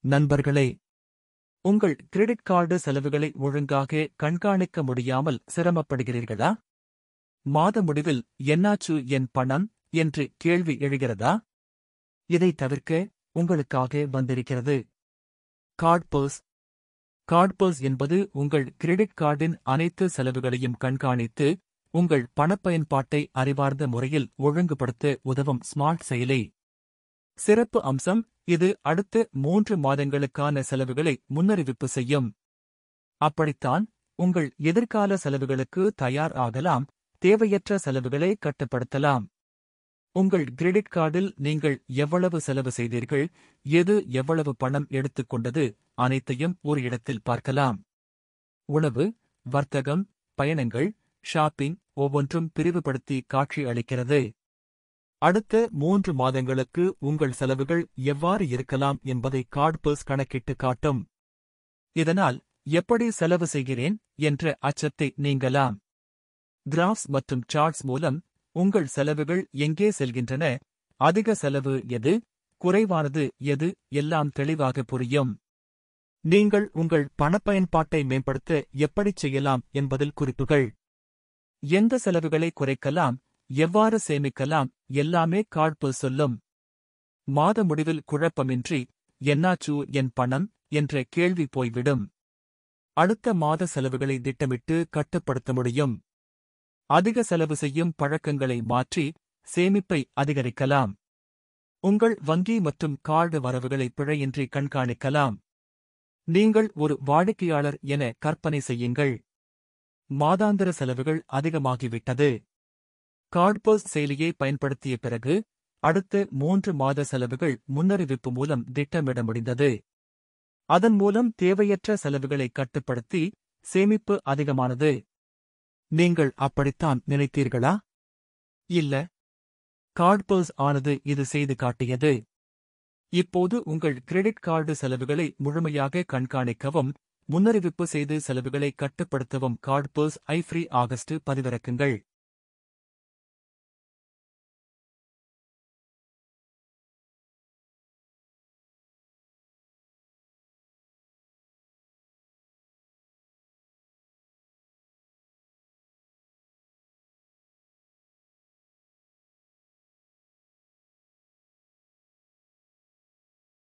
நண்பர்களே, உங்கள் credit card செலவுகளை ஒழுங்காக கண்காணிக்க முடியாமல் சிரமப்படுகிறீர்களா? மாத முடிவில் என்னாச்சு என் பணம் என்று கேள்வி எழுகிறதா? இதை தவிர்க்க உங்களுக்காக வந்திருக்கிறது கார்ட்பர்ஸ். கார்ட்பர்ஸ் என்பது உங்கள் கிரெடிட் கார்டின் அனைத்து செலவுகளையும் கண்காணித்து உங்கள் பணப்பயன்பாட்டை அறிவார்ந்த முறையில் ஒழுங்குபடுத்த உதவும் ஸ்மார்ட் செயலி. சிறப்பு அம்சம், இது அடுத்த 3 மாதங்களுக்கான செலவுகளை முன்னறிவிப்பு செய்யும். அப்படித்தான் உங்கள் எதிர்கால செலவுகளுக்கு தயார் ஆகலாம், தேவையற்ற செலவுகளை கட்டுப்படுத்தலாம். உங்கள் கிரெடிட் கார்டில் நீங்கள் எவ்வளவு செலவு செய்தீர்கள், எது எவ்வளவு பணம் எடுத்துக்கொண்டது, அனைத்தையும் ஒரு இடத்தில் பார்க்கலாம். உணவு, வர்த்தகம், பயணங்கள், ஷாப்பிங் ஒவ்வொன்றும் பிரிவுபடுத்தி காட்சி அளிக்கிறது. அடுத்த 3 மாதங்களுக்கு உங்கள் செலவுகள் எவ்வாறு இருக்கலாம் என்பதை கார்ட்பர்ஸ் கணக்கிட்டு காட்டும். இதனால் எப்படி செலவு செய்கிறேன் என்ற அச்சத்தை நீங்கலாம். கிராஃப்ஸ் மற்றும் சார்ட்ஸ் மூலம் உங்கள் செலவுகள் எங்கே செல்கின்றன, அதிக செலவு எது, குறைவானது எது எல்லாம் தெளிவாக புரியும். நீங்கள் உங்கள் பணப்பயன்பாட்டை மேம்படுத்த எப்படிச் செய்யலாம் என்பதில் குறிப்புகள். எந்த செலவுகளை குறைக்கலாம், எவ்வாறு சேமிக்கலாம் எல்லாமே கார்ட்பர்ஸ் சொல்லும். மாத முடிவில் குழப்பமின்றி என்னாச்சு என் பணம் என்ற கேள்வி போய்விடும். அடுத்த மாத செலவுகளை திட்டமிட்டு கட்டுப்படுத்த முடியும். அதிக செலவு செய்யும் பழக்கங்களை மாற்றி சேமிப்பை அதிகரிக்கலாம். உங்கள் வங்கி மற்றும் கார்டு வரவுகளை பிழையின்றி கண்காணிக்கலாம். நீங்கள் ஒரு வாடிக்கையாளர் என கற்பனை செய்யுங்கள். மாதாந்திர செலவுகள் அதிகமாகிவிட்டது. கார்ட்பர்ஸ் செயலியை பயன்படுத்திய பிறகு அடுத்த 3 மாத செலவுகள் முன்னறிவிப்பு மூலம் திட்டமிட முடிந்தது. அதன் மூலம் தேவையற்ற செலவுகளை கட்டுப்படுத்தி சேமிப்பு அதிகமானது. நீங்கள் அப்படித்தான் நினைத்தீர்களா? இல்ல, கார்ட்பர்ஸ் ஆனது இது செய்து காட்டியது. இப்போது உங்கள் கிரெடிட் கார்டு செலவுகளை முழுமையாக கண்காணிக்கவும் முன்னறிவிப்பு செய்து செலவுகளை கட்டுப்படுத்தவும் கார்ட்பர்ஸ் ஐ ஃப்ரீ ஆகஸ்ட் பதிவிறக்குங்கள்.